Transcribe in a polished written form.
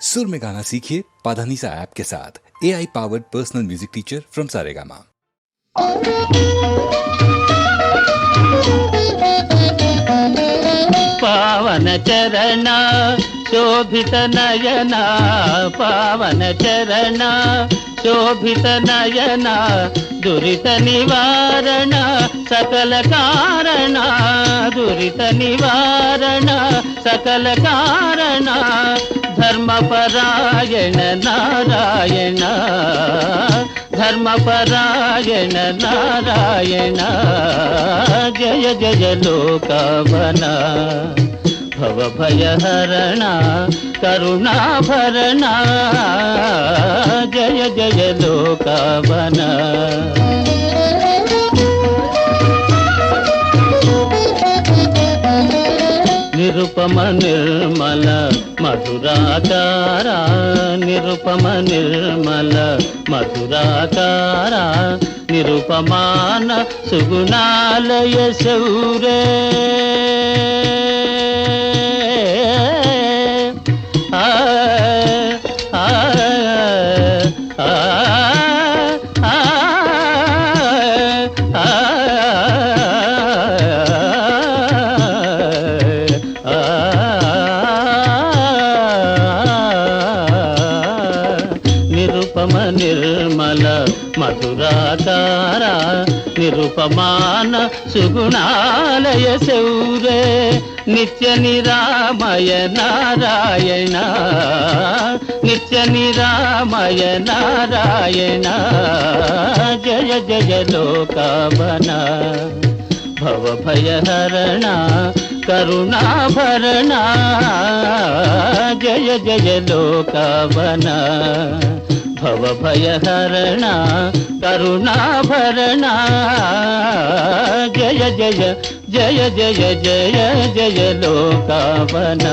सुर में गाना सीखिए पाधानीसा ऐप के साथ। AI powered personal music teacher from Saregama. पावन चरण शोभित नयन, पावन चरण शोभित नयन, दुरित निवारण सकल कारण, दुरित निवारण सकल कारण, धर्मपरायण नारायण, धर्मपरायण नारायण, जय जय लोकवन भवभयहरण करुणाभरण, जय जय लोकवन। निरुपम निर्मल मधुराकारा, निरुपम निर्मल मधुराकारा, निरुपमान सुगुणालय शौरे, నిరుపమ నిర్మల మధురాకార, నిరుపమాన సుగుణాలయ శౌరే, నిత్య నిరామయ నారాయణ, నిత్య నిరామయ నారాయణ, జయ జయ లోకవన భవభయహరణ కరుణాభరణ, జయ జయ లోకవన భవభయహరణ కరుణాభరణ, జయ జయ జయ జయ జయ జయ లోకవన।